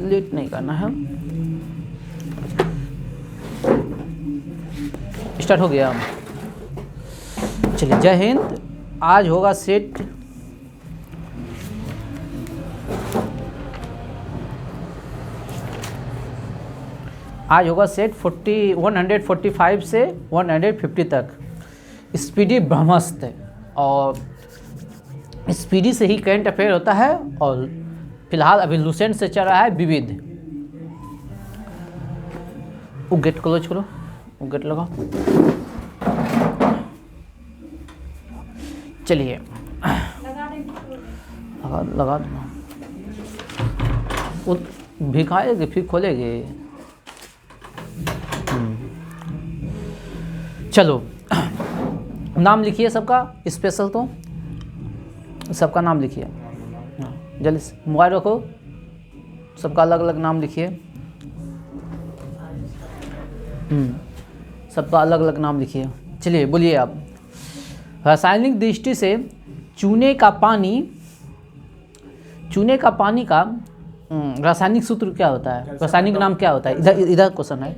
Late नहीं करना है। स्टार्ट हो गया। चलिए, जय हिंद। आज होगा सेट आज होगा सेट 145 से 150 तक स्पीडी ब्रह्मस्त्र, और स्पीडी से ही करंट अफेयर होता है। और फिलहाल अभी लूसेंट से चल रहा है विविध। वो गेट क्लोज करो, वो गेट लगाओ। चलिए, लगा दो। वो भिखाएगी फिर खोलेगी। चलो, नाम लिखिए सबका, स्पेशल तो सबका नाम लिखिए। जल्दी से मोबाइल रखो, सबका अलग अलग नाम लिखिए। सबका अलग अलग नाम लिखिए। चलिए, बोलिए आप। रासायनिक दृष्टि से चूने का पानी का रासायनिक सूत्र क्या होता है? रासायनिक नाम क्या होता है? इधर क्वेश्चन है।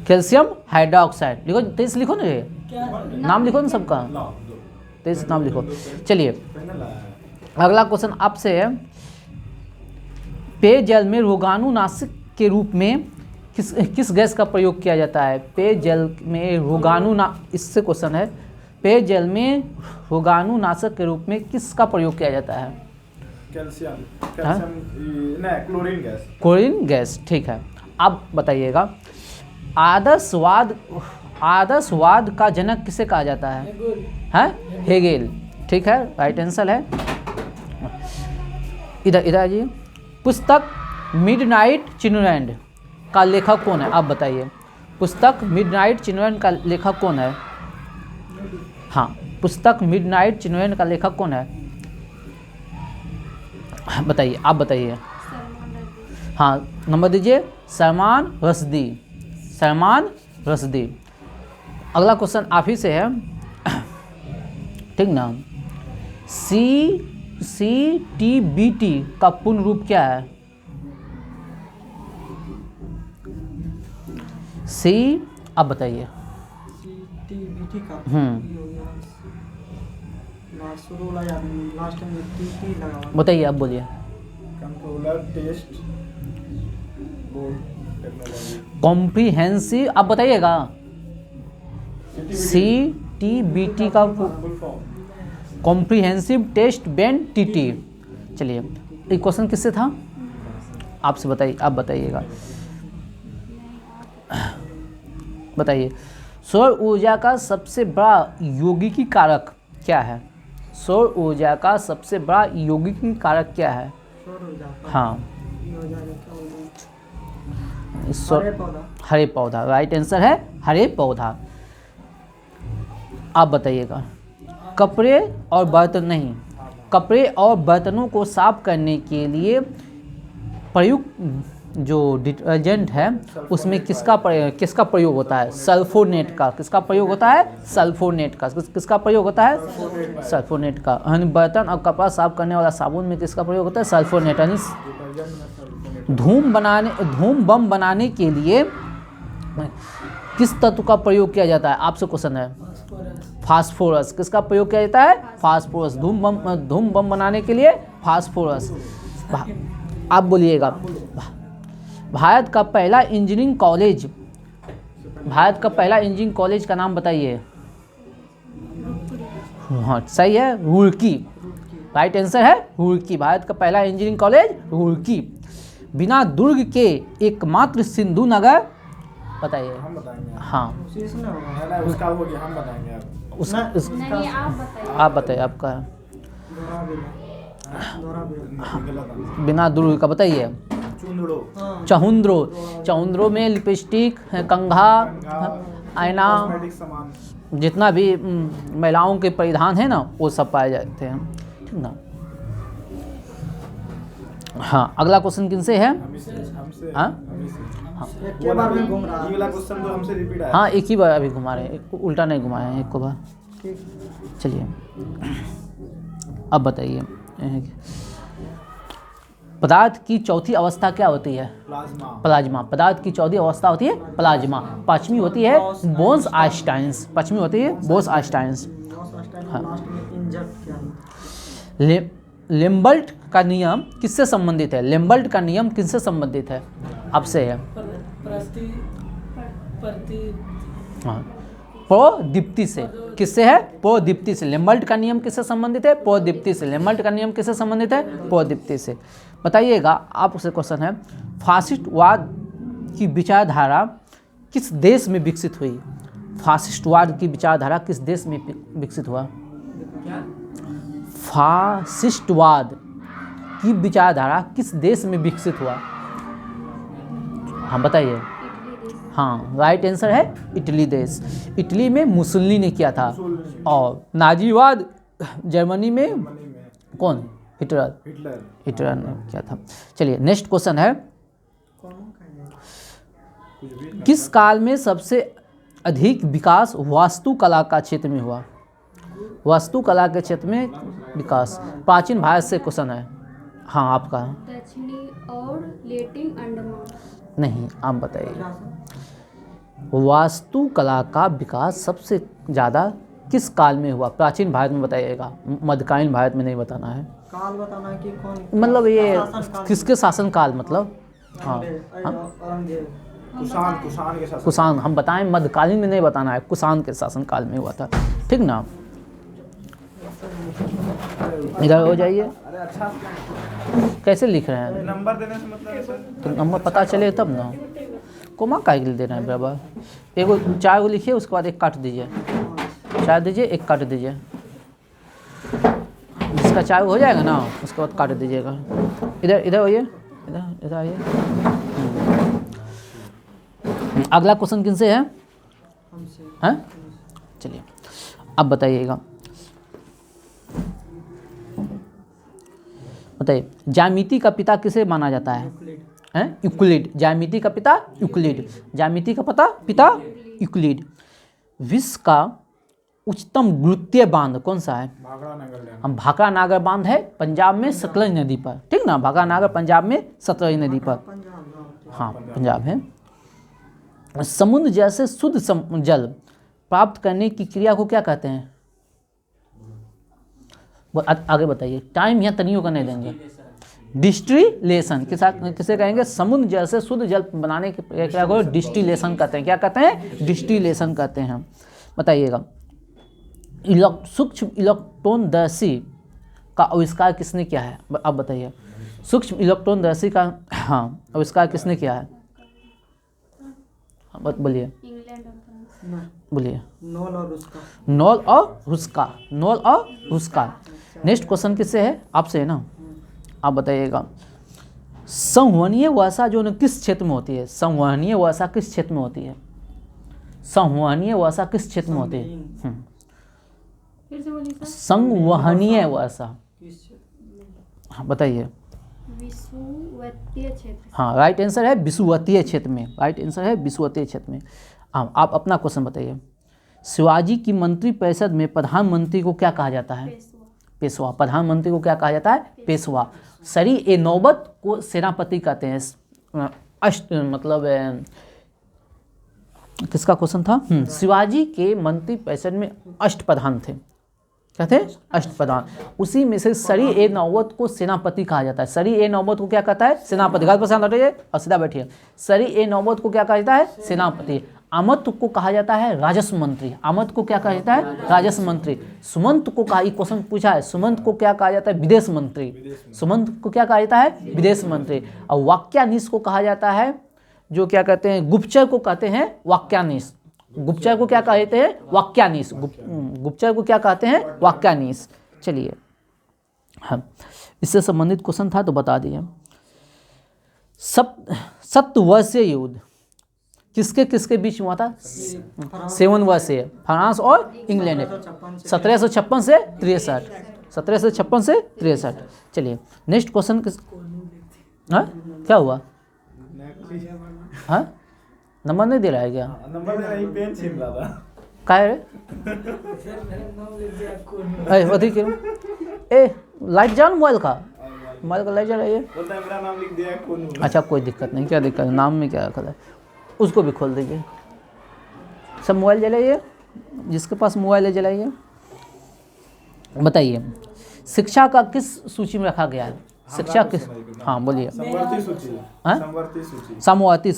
Calcium hydroxide. लिखो, तेज लिखो ना, ये नाम लिखो ना सबका, तेज नाम लिखो। चलिए, अगला क्वेश्चन आपसे है। पेयजल में रोगाणुनाशक के रूप में किस गैस का प्रयोग किया जाता है? पेयजल में इससे क्वेश्चन है। पेयजल में रोगाणुनाशक के रूप में किसका प्रयोग किया जाता है? Chlorine gas. ठीक है, अब बताइएगा। आदर्शवाद का जनक किसे कहा जाता है? हेगेल। ठीक है, राइट आंसर है। इधर आइए। पुस्तक मिडनाइट चिल्ड्रन का लेखक कौन है? आप बताइए। पुस्तक मिडनाइट चिल्ड्रन का लेखक कौन है? हाँ, पुस्तक मिडनाइट चिल्ड्रन का लेखक कौन है? बताइए, आप बताइए। हाँ, नंबर दीजिए। सलमान रश्दी। अगला क्वेश्चन आप ही से है, ठीक ना। CTBT का पूर्ण रूप क्या है? आप बताइए। CTBT का बताइए, आप बोलिए। Controller test board technology. Comprehensive, आप बताइएगा। CTBT का कॉम्प्रिहेंसिव टेस्ट बैंड TT। चलिए, ये क्वेश्चन किससे था? आपसे बताइए, आप बताइएगा। बताइए, सौर ऊर्जा का सबसे बड़ा यौगिकी कारक क्या है? सौर ऊर्जा का सबसे बड़ा यौगिकी कारक क्या है? हाँ, हरे पौधा। राइट आंसर है हरे पौधा। आप बताइएगा। कपड़े और बर्तनों को साफ करने के लिए प्रयुक्त जो डिटर्जेंट है उसमें किसका प्रयोग होता है? सल्फोनेट का। किसका प्रयोग होता है? सल्फोनेट का। किसका प्रयोग होता है? सल्फोनेट का। बर्तन और कपड़ा साफ करने वाला साबुन में किसका प्रयोग होता है? सल्फोनेट। यानी धूम बम बनाने के लिए किस तत्व का प्रयोग किया जाता है? आपसे क्वेश्चन है। फास्फोरस। किसका प्रयोग किया जाता है? फास्फोरस। धूम बम बनाने के लिए फास्फोरस। आप बोलिएगा। भारत का पहला इंजीनियरिंग कॉलेज का नाम बताइए। हाँ, सही है, रुड़की। राइट आंसर है रुड़की। भारत का पहला इंजीनियरिंग कॉलेज रुड़की। बिना दुर्ग के एकमात्र सिंधु नगर, बताइए। हम बताएंगे। हाँ, उसका हो गया, हम बताएंगे। आप बताइए, आपका है। बिना दुर्ग का बताइए। चहुंद्रो में लिपस्टिक, कंघा, आईना, जितना भी महिलाओं के परिधान है ना, वो सब पाए जाते हैं, ठीक ना। हाँ, अगला क्वेश्चन किनसे है? हाँ, एक ही बार अभी घुमा रहे हैं, उल्टा नहीं घुमाए हैं, एक को बार। चलिए, अब बताइए। पदार्थ की चौथी अवस्था क्या होती है? प्लाज्मा। प्लाज्मा। पदार्थ की चौथी अवस्था होती है प्लाज्मा। पांचवी होती है बोन्स आइंस्टाइन्स। पांचवी होती है बोन्स आइंस्टाइन्स। लेम्बर्ट का नियम किससे संबंधित है? लेम्बर्ट का नियम किससे संबंधित है? आपसे है हाँ, प्रोदीप्ति से। किससे है? प्रोदीप्ति से। लेम्बर्ट का नियम किससे संबंधित है? प्रोदीप्ति से। लेम्बर्ट का नियम किससे संबंधित है? प्रोदीप्ति से। बताइएगा, आपसे क्वेश्चन है, फासिस्टवाद की विचारधारा किस देश में विकसित हुई? फासिस्टवाद की विचारधारा किस देश में विकसित हुआ? फासिस्टवाद की विचारधारा किस देश में विकसित हुआ? हाँ बताइए। हाँ, राइट आंसर है इटली देश। इटली में मुसोलिनी ने किया था। और नाजीवाद जर्मनी में कौन? हिटलर ने किया था। चलिए नेक्स्ट क्वेश्चन है, किस काल में सबसे अधिक विकास वास्तुकला का क्षेत्र में हुआ? वास्तुकला के क्षेत्र में विकास। प्राचीन भारत से क्वेश्चन है। हाँ आपका। दक्षिणी और लेटिन अंडमान। नहीं, आप बताइए। वास्तुकला का विकास सबसे ज़्यादा किस काल में हुआ? प्राचीन भारत में बताइएगा, मध्यकालीन भारत में नहीं बताना है। काल बताना है कि कौन, मतलब ये किसके शासन काल, मतलब हाँ कुषाण के शासन। कुषाण। हम बताएं मध्यकालीन में नहीं बताना है, कुषाण के शासन काल में हुआ था। ठीक ना? इधर हो जाइए। अरे अच्छा कैसे लिख रहे हैं? नंबर देने से मतलब है सर। तो नंबर पता चले तब ना। कोमा काहे के लिए देना है बराबर? एगो 4 गो लिखिए, उसके बाद एक काट दीजिए। 4 दीजिए, एक काट दीजिए। जिसका 4 हो जाएगा ना, उसके बाद काट दीजिएगा। इधर होइए, इधर आइए। अगला क्वेश्चन किनसे है? हैं? चलिए अब बताइएगा। बताइए, ज्यामिति का पिता किसे माना जाता है? यूक्लिड। ज्यामिति का पिता यूक्लिड। ज्यामिति का पिता यूक्लिड। विश्व का उच्चतम गुरुत्वीय बांध कौन सा है? भाखड़ा नागर बांध है पंजाब में सतलज नदी पर। ठीक ना? भाखड़ा नागर पंजाब में सतलज नदी पर। हाँ पंजाब है। समुद्र जैसे शुद्ध जल प्राप्त करने की क्रिया को क्या कहते हैं? आगे बताइए। टाइम यहाँ तनियों का नहीं देंगे। डिस्टिलेशन किसे कहेंगे? समुद्र जैसे शुद्ध जल बनाने की प्रक्रिया को डिस्टिलेशन कहते हैं। क्या कहते हैं? डिस्टिलेशन कहते हैं। बताइएगा, सूक्ष्म इलेक्ट्रॉनदर्शी का आविष्कार किसने किया है? अब बताइए। सूक्ष्म इलेक्ट्रॉनदर्शी का आविष्कार किसने किया है? बोलिए, इंग्लैंड और फ्रांस। बोलिए। नॉल और उसका। नॉल और हुस्का। नेक्स्ट क्वेश्चन किससे है? आपसे है ना? आप बताइएगा, संवहनीय वर्षा जो है किस क्षेत्र में होती है? संवहनीय वर्षा किस क्षेत्र में होती है? संवहनीय वर्षा किस क्षेत्र में होती है? फिर से बोलिए सर। संवहनीय वर्षा। हाँ बताइए। विषुवतीय क्षेत्र। हाँ राइट आंसर है विषुवतीय क्षेत्र में। राइट आंसर है विषुवतीय क्षेत्र में। हाँ आप अपना क्वेश्चन बताइए। शिवाजी की मंत्री परिषद में प्रधानमंत्री को क्या कहा जाता है? पेशवा। प्रधानमंत्री को क्या कहा जाता है? पेशवा। सरी ए नौबत को सेनापति कहते हैं। मतलब किसका क्वेश्चन था? शिवाजी के मंत्री परिषद में अष्टप्रधान थे। क्या थे? अष्टप्रधान। उसी में से सरी ए नौबत को सेनापति कहा जाता है। सरी ए नौबत को क्या कहता है? सेनापति। गाल पर ध्यान हटाइए और सीधा बैठिए। सरी ए नौबत को क्या कहा जाता है? सेनापति। आमद को कहा जाता है राजस्व मंत्री। आमद को क्या कहा जाता है? राजस्व मंत्री। सुमंत को कहा, ये क्वेश्चन पूछा है, सुमंत को क्या कहा जाता है? विदेश मंत्री। सुमंत को क्या कहा जाता है? विदेश मंत्री। और वाक्यानीश को कहा जाता है, जो क्या कहते हैं, गुप्तचर को कहते हैं वाक्यानीश। गुप्तचर को क्या कहते हैं? वाक्यानीश। गुप्तचर को क्या कहते हैं? वाक्यानीश। चलिए हाँ, इससे संबंधित क्वेश्चन था तो बता दिए। सप्तवर्षीय युद्ध किसके किसके बीच में हुआ था? 7 वर्षीय। फ्रांस और इंग्लैंड। 1756 से 63। 1756 से 63। चलिए नेक्स्ट क्वेश्चन किस? हाँ क्या हुआ? हाँ नंबर नहीं दे रहा है क्या? नंबर नहीं, पेन छीन रहा था। क्या है रे? ए लाइट जाओ मोबाइल का। मोबाइल का लाइट जल रही है। बोलता है मेरा नाम लिख दिया है कोनू। अच्छा कोई दिक्कत नहीं, क्या दिक्कत है, नाम में क्या रखा है, उसको भी खोल दीजिए। सब मोबाइल जलाइए, जिसके पास मोबाइल है जलाइए। बताइए शिक्षा का किस सूची में रखा गया है? शिक्षा किस, हाँ बोलिए। समवर्ती सूची। हाँ? समवर्ती सूची। समवर्ती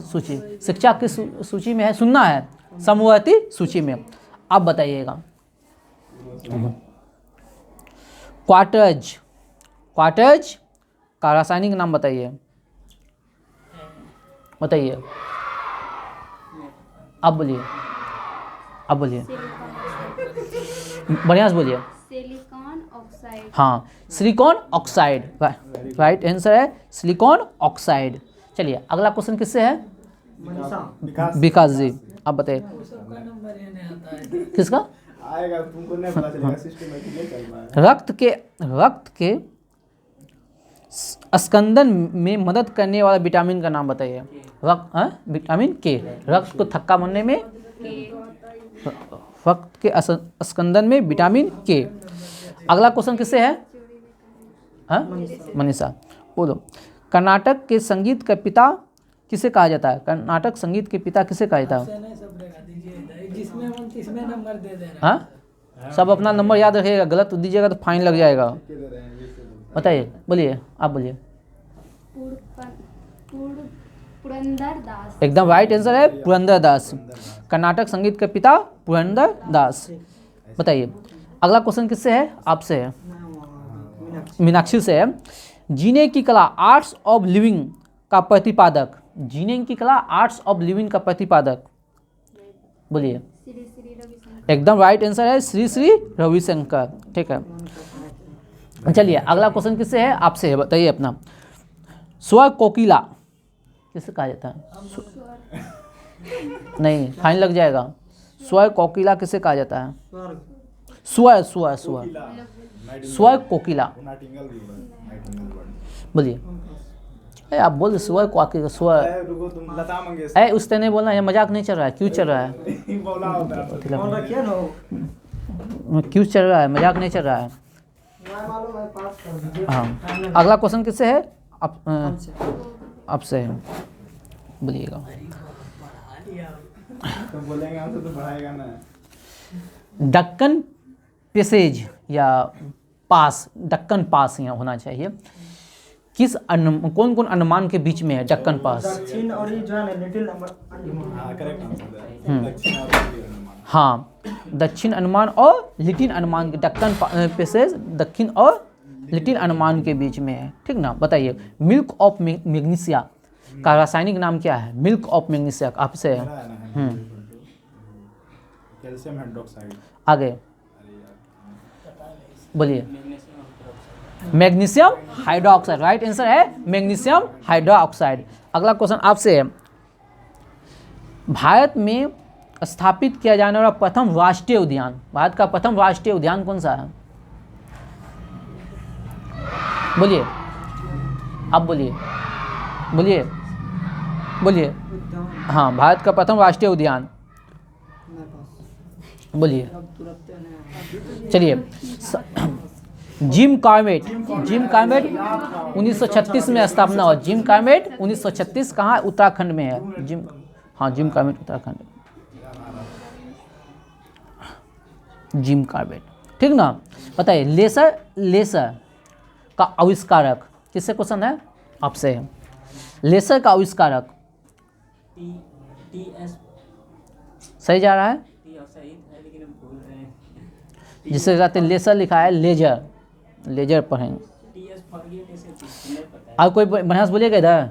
सूची, शिक्षा किस सूची में है? सुनना है, समवर्ती सूची में। आप बताइएगा। क्वार्टज, क्वार्टज का रासायनिक नाम बताइए, बताइए। आप बोलिए, आप बोलिए, बढ़िया से बोलिए। Silicon oxide. हाँ, सिलिकॉन ऑक्साइड, राइट आंसर है सिलिकॉन ऑक्साइड। चलिए अगला क्वेश्चन किससे है? विकास। विकास जी, आप बताइए। किसका? आएगा, तुमको नहीं पता चलेगा, सिस्टमेटिक नहीं चल रहा है। रक्त के स्कंदन में मदद करने वाला विटामिन का नाम बताइए। विटामिन के, रक्त को थक्का बनने में, रक्त के स्कंदन में विटामिन के। अगला क्वेश्चन किससे है? हाँ मनीषा, बोलो। कर्नाटक के संगीत का पिता किसे कहा जाता है? कर्नाटक संगीत के पिता किसे कहा जाता है? हाँ, सब अपना नंबर याद रखिएगा, गलत दीजिएगा तो फाइन लग जाएगा। बताइए, बोलिए, आप बोलिए। पुरंदर दास। एकदम राइट आंसर है पुरंदर दास। कर्नाटक संगीत के पिता पुरंदर दास। बताइए अगला क्वेश्चन किससे है? आपसे है, मीनाक्षी से है। जीने की कला, आर्ट्स ऑफ लिविंग का प्रतिपादक, जीने की कला, आर्ट्स ऑफ लिविंग का प्रतिपादक, बोलिए। श्री श्री रविशंकर। एकदम राइट आंसर है श्री श्री रविशंकर। ठीक है, चलिए अगला क्वेश्चन किससे है? आपसे है, बताइए अपना। स्वर कोकिला किसे कहा जाता है? नहीं, फाइन लग जाएगा। स्वर कोकिला किसे कहा जाता है? स्वर स्वर स्वर स्वर कोकिला, बोलिए। आप बोल स्वर कोकिला, स्वर। रुको, तुम लता मंगेशकर। है उससे नहीं बोलना, ये मजाक नहीं चल रहा है। क्यों चल रहा है? बोला होता है। क्यों चल रहा है? मजाक नहीं चल रहा है। हाँ, अगला क्वेश्चन किससे है? आपसे है, बोलिएगा। तो बोलेंगे हमसे तो बढ़ाएगा ना। दक्कन पैसेज या पास, दक्कन पास यहाँ होना चाहिए। किस कौन कौन अंडमान के बीच में है दक्कन पास? दक्षिण और ये जो है लिटिल अंडमान। हाँ, करेक्ट आंसर है। दक्षिण और लिटिल अंडमान। हाँ, दक्षिण अंडमान और लिटिल अंडमान के दक्कन पैसेज दक्षिण और लिटिल अंडमान के बीच में है। ठीक ना? बताइए मिल्क ऑफ मैग्नीशिया का रासायनिक नाम क्या है? मिल्क ऑफ मैग्नीशिया आपसे है। Calcium hydroxide. आगे बोलिए। मैग्नीशियम हाइड्रोक्साइड, राइट आंसर है मैग्नीशियम हाइड्रोक्साइड। अगला क्वेश्चन आपसे है। भारत में स्थापित किया जाने वाला प्रथम राष्ट्रीय उद्यान, भारत का प्रथम राष्ट्रीय उद्यान कौन सा है? बोलिए, आप बोलिए, बोलिए, बोलिए। हाँ, भारत का प्रथम राष्ट्रीय उद्यान, बोलिए। चलिए, जिम कॉर्बेट, जिम कॉर्बेट 1936 में स्थापना हुआ। जिम कॉर्बेट 1936 कहाँ? उत्तराखंड में है। जिम, हाँ Jim Corbett Uttarakhand, Jim Corbett. ठीक ना? बताइए लेसर, लेसर का आविष्कारक किससे क्वेश्चन है? आपसे है। लेसर का आविष्कारक, सही जा रहा है? जिसके साथ लेसर लिखा है, लेजर, लेजर पढ़ेंगे। और कोई बढ़िया से बोलिएगा इधर।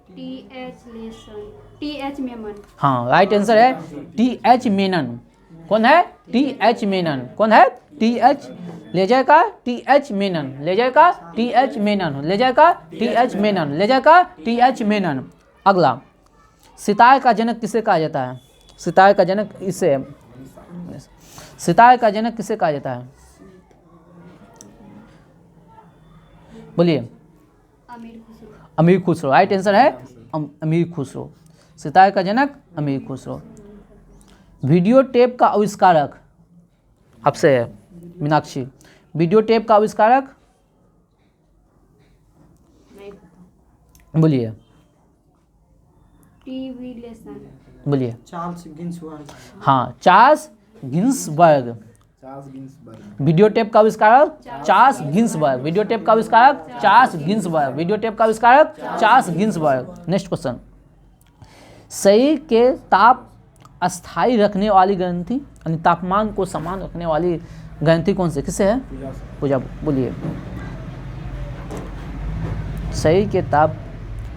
टी.एच. लेसन, टी.एच. मेमन। हाँ, राइट आंसर है टी.एच. मेनन। कौन है? टी.एच. मेनन। कौन है? टी.एच. लेजर का टी.एच. मेनन, लेजर का टी.एच. मेनन, लेजर का टी.एच. मेनन, लेजर का टी.एच. मेनन। अगला, सितार का जनक किसे कहा जाता है? सितार का जनक इसे, सितार का जनक किसे कहा जाता है? बोलिए। अमीर खुसरो। अमीर खुसरो, राइट आंसर है अमीर खुसरो। सितार का जनक अमीर खुसरो। वीडियो टेप का आविष्कारक आपसे है, मीनाक्षी। वीडियो टेप का आविष्कारक, बोलिए टीवी लेसन। बोलिए। Charles Ginsberg. हाँ, Charles Ginsberg. Charles Ginsberg. Video tape का आविष्कारक चार्ल्स गिन्सबर्ग। वीडियो टेप का आविष्कारक चार्ल्स गिन्सबर्ग। वीडियो टेप का आविष्कारक चार्ल्स गिन्सबर्ग। नेक्स्ट क्वेश्चन, शरीर के ताप अस्थाई रखने वाली ग्रंथि यानी तापमान को समान रखने वाली ग्रंथि कौन सी, किससे है? पूजा। बोलिए। शरीर के ताप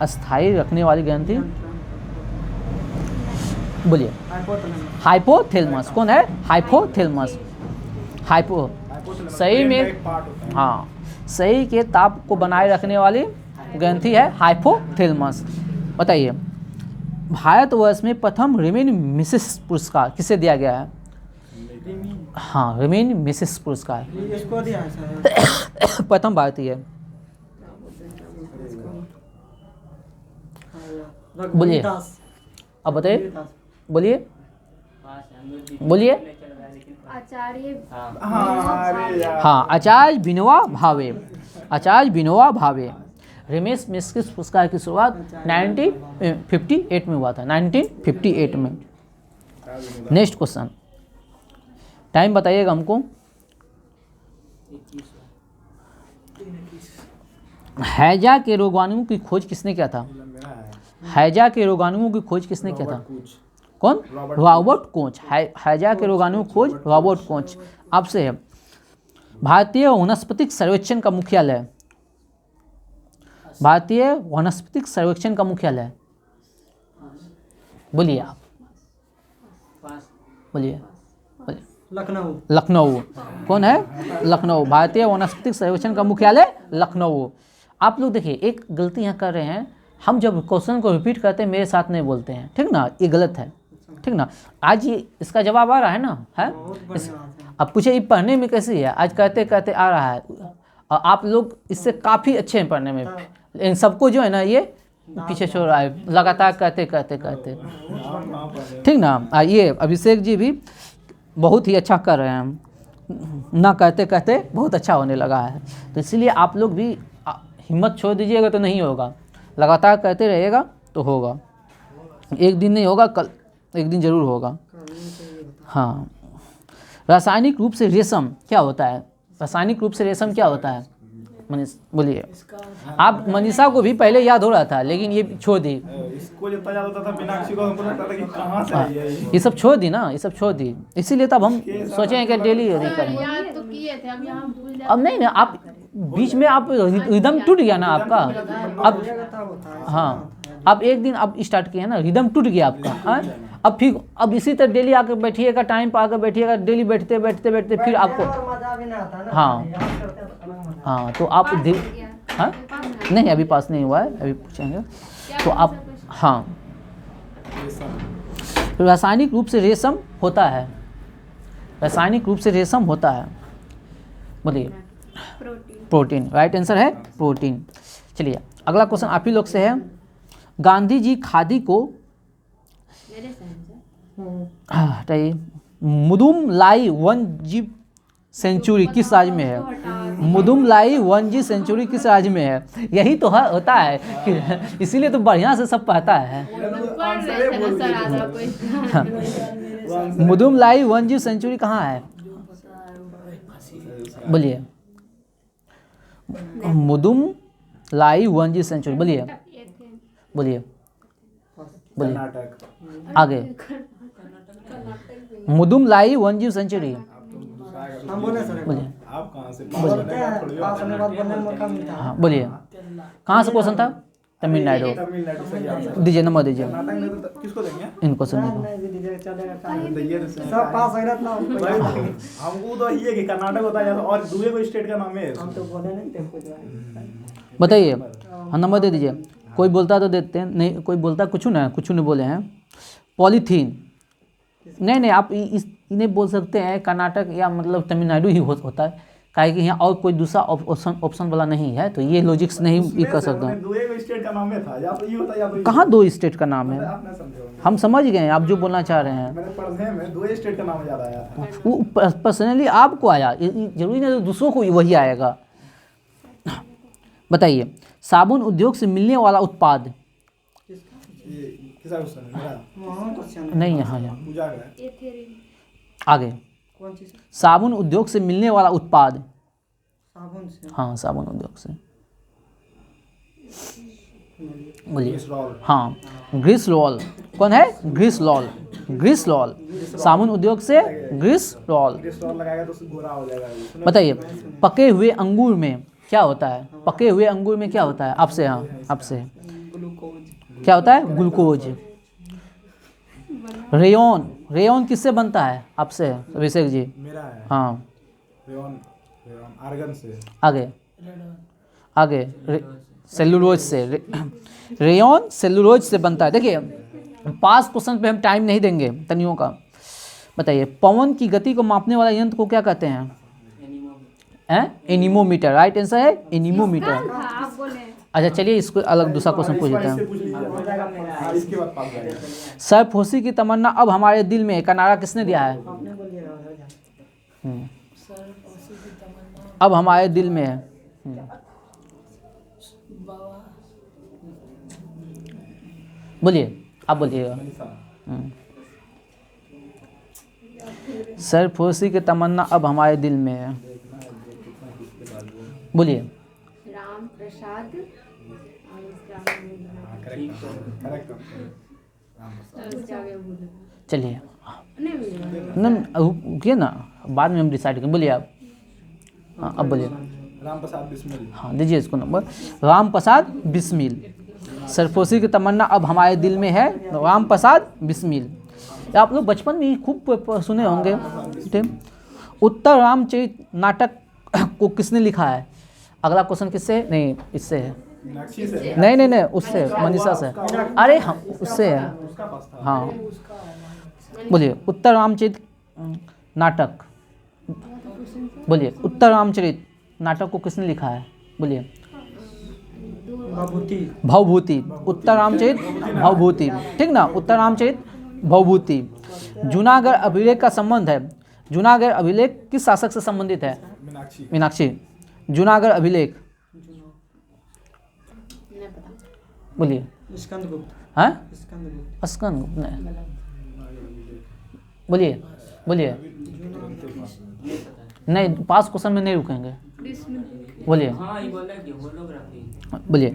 अस्थाई रखने वाली ग्रंथि, बोलिए। हाइपोथैलेमस। कौन है? हाइपोथैलेमस। हाइपो शरीर में, हाँ, शरीर के ताप को बनाए रखने वाली ग्रंथि है हाइपोथैलेमस। बताइए, भारतवर्ष में प्रथम रेमिन मिसेस पुरस्कार किसे दिया गया है? हाँ, रेमिन मिसेस पुरस्कार इसको दिया है सर। प्रथम भारतीय। बोलिए। अब बताइए, बोलिए बोलिए। आचार्य हाँ, आचार्य विनोबा भावे। आचार्य विनोबा भावे। रेमिन मिसेस पुरस्कार की शुरुआत 1958 में हुआ था, 1958 में। नेक्स्ट क्वेश्चन, टाइम बताइएगा हमको। हैजा के रोगाणुओं की खोज किसने किया था? हैजा के रोगाणुओं की खोज किसने किया था? कौन? Robert Koch. हैजा के रोगाणुओं की खोज रॉबर्ट कोच। आपसे है, भारतीय वनस्पतिक सर्वेक्षण का मुख्यालय, भारतीय वनस्पतिक सर्वेक्षण का मुख्यालय, बोलिए आप, बोलिए। लखनऊ। लखनऊ। कौन है? लखनऊ। भारतीय वनस्पतिक सर्वेक्षण का मुख्यालय लखनऊ। आप लोग देखिए, एक गलती यहाँ कर रहे हैं, हम जब क्वेश्चन को रिपीट करते हैं मेरे साथ नहीं बोलते हैं, ठीक ना? ये गलत है, ठीक ना? आज ये इसका जवाब आ रहा है ना, है? अब पूछे ये पढ़ने में कैसी है? आज कहते कहते आ रहा है। और आप लोग इससे काफ़ी अच्छे हैं पढ़ने में, इन सबको जो है ना ये पीछे छोड़ रहा है लगातार कहते कहते कहते, ठीक ना? ये अभिषेक जी भी बहुत ही अच्छा कर रहे हैं, ना कहते कहते बहुत अच्छा होने लगा है। तो इसलिए आप लोग भी हिम्मत छोड़ दीजिएगा तो नहीं होगा, लगातार कहते रहिएगा तो होगा। एक दिन नहीं होगा, कल एक दिन जरूर होगा। हाँ, रासायनिक रूप से रेशम क्या होता है? रासायनिक रूप से रेशम क्या होता है? बोलिए। आप मनीषा को भी पहले याद हो रहा था लेकिन ये छोड़ दी, इसको जब याद होता था मीनाक्षी को, हमको लगता था कि कहाँ से आई है ये सब छोड़ दी ना, ये सब छोड़ दी। इसीलिए तब हम सोचे हैं कि डेली यदि करेंगे। याद तो किए थे, अब यहाँ भूल जाते। अब नहीं ना, आप बीच में आप रिदम टूट गया ना आपका। अब हाँ, अब एक दिन आप स्टार्ट किए ना, रिदम टूट गया आपका। हाँ? अब फिर अब इसी तरह डेली आकर बैठिएगा, टाइम पर आकर बैठिएगा, डेली बैठते बैठते बैठते फिर आपको, हाँ हाँ, तो आप हाँ नहीं, अभी पास नहीं हुआ है, अभी पूछेंगे तो आप। हाँ, रासायनिक रूप से रेशम होता है, रासायनिक रूप से रेशम होता है, बोलिए। प्रोटीन। राइट आंसर है प्रोटीन। चलिए अगला क्वेश्चन आप ही लोग से है, गांधी जी खादी को मुदुमलाई वन्यजीव सेंचुरी किस राज्य में है? मुदुमलाई वन्यजीव सेंचुरी किस राज्य में है? यही तो होता है कि इसीलिए तो बढ़िया से सब पता है। मुदुमलाई वन्यजीव सेंचुरी कहाँ है? बोलिए। मुदुमलाई वन्यजीव सेंचुरी, बोलिए बोलिए बोलिए। आगे, मुदुमलाई वन्यजीव सेंचुरी, हम बोले सर, बोलिए। आप कहाँ से बोलते हैं? पास होने के बाद बोलने में मौका मिलता है। हाँ बोलिए, कहाँ से क्वेश्चन था? तमिलनाडु। तमिलनाडु से आंसर। दीजिए नंबर दीजिए कर्नाटक में तो किसको देंगे? इनको सब सब पास हो गया ना। हमको तो ये कि कर्नाटक होता है और दूसरे को स्टेट का नाम है। हम तो बोले नहीं थे कुछ। बताइए, हाँ नंबर दे दीजिए। कोई बोलता तो देते हैं, नहीं कोई बोलता कुछ नहीं बोले हैं। पॉलीथीन, नहीं आप इन्हें बोल सकते हैं कर्नाटक या मतलब तमिलनाडु ही होता है, काहे कि यहाँ और कोई दूसरा ऑप्शन वाला नहीं है, तो ये लॉजिक्स नहीं ये कर सकता हूँ। दूसरे स्टेट का नाम है था, या तो ये होता या तो कहाँ दो स्टेट का नाम है? आपने समझे, हम समझ गए आप जो बोलना चाह रहे हैं। मैंने पढ़ने में दूसरे स्टेट का नाम याद आया था। वो पर्सनली आपको आया, जरूरी नहीं तो दूसरों को वही आएगा। बताइए, साबुन उद्योग से मिलने वाला उत्पाद। ये किसका क्वेश्चन है मेरा? नहीं, यहाँ यहाँ पूजा का है। एथेरिन। आगे। कौन चीज? साबुन उद्योग से मिलने वाला उत्पाद। साबुन से। हाँ, साबुन उद्योग से। बोलिए। ग्लिसरॉल। हाँ, ग्लिसरॉल। कौन है? ग्लिसरॉल। ग्लिसरॉल, साबुन उद्योग से ग्लिसरॉल। ग्लिसरॉल लगाएगा तो उससे गोरा हो जाएगा। सुनो। बताइए, पके हुए अंगूर में क्या होता है? पके हुए अंगूर में क्या होता है? आपसे, हाँ आपसे ग्लूकोज। क्या होता है? ग्लूकोज। रेयन, रेयन किससे बनता है? आपसे अभिषेक जी। मेरा है। हाँ, रेयन, आर्गन से। आगे आगे। सेलुलोज से। रेयन सेलुलोज से बनता है। देखिए, पास क्वेश्चन पे हम टाइम नहीं देंगे तनियों का। बताइए, पवन की गति को मापने वाला यंत्र को क्या कहते हैं? एनीमोमीटर। राइट आंसर है एनीमोमीटर। हाँ, आप बोले। अच्छा, चलिए इसको अलग दूसरा क्वेश्चन पूछ लेते इससे हैं। पूछ लीजिए। हाँ, इसके बाद पास जाएगा। सरफोशी की तमन्ना अब हमारे दिल में है का नारा किसने दिया है? आपने बोलिए ना। हम्म। अब हमारे दिल में है। बोलिए, आप बोलिएगा। सरफोशी की तमन्ना अब हमारे दिल में है। बोलिए। राम प्रसाद। करेक्ट। चलिए, नहीं, रुकिए ना, बाद में हम डिसाइड करें। बोलिए आप। हाँ, अब बोलिए। राम प्रसाद बिस्मिल। हाँ, दीजिए इसको नंबर। राम प्रसाद बिस्मिल। सरफोशी की तमन्ना अब हमारे दिल में है, राम प्रसाद बिस्मिल। आप लोग बचपन में ही खूब सुने होंगे। ठीक। उत्तर रामचरित नाटक को किसने लिखा है? अगला क्वेश्चन किससे? नहीं, इससे है। मीनाक्षी से। नहीं नहीं नहीं, उससे, मनीषा से। अरे हम उससे है। उसका पास था। हाँ, बोलिए। उत्तर रामचरित नाटक। बोलिए, उत्तर रामचरित नाटक को किसने लिखा है? बोलिए। भभूति। भवभूति। उत्तर रामचरित भवभूति। ठीक ना, उत्तर रामचरित भवभूति। जूनागढ़ अभिलेख का संबंध है। जूनागढ़ अभिलेख किस शासक से संबंधित है? मीनाक्षी। मीनाक्षी। जूनागढ़ अभिलेख। नहीं पता। बोलिए। स्कंदगुप्त। हाँ, स्कंदगुप्त। स्कंद नहीं। बोलिए बोलिए। नहीं, पास क्वेश्चन में नहीं रुकेंगे। बोलिए बोलिए।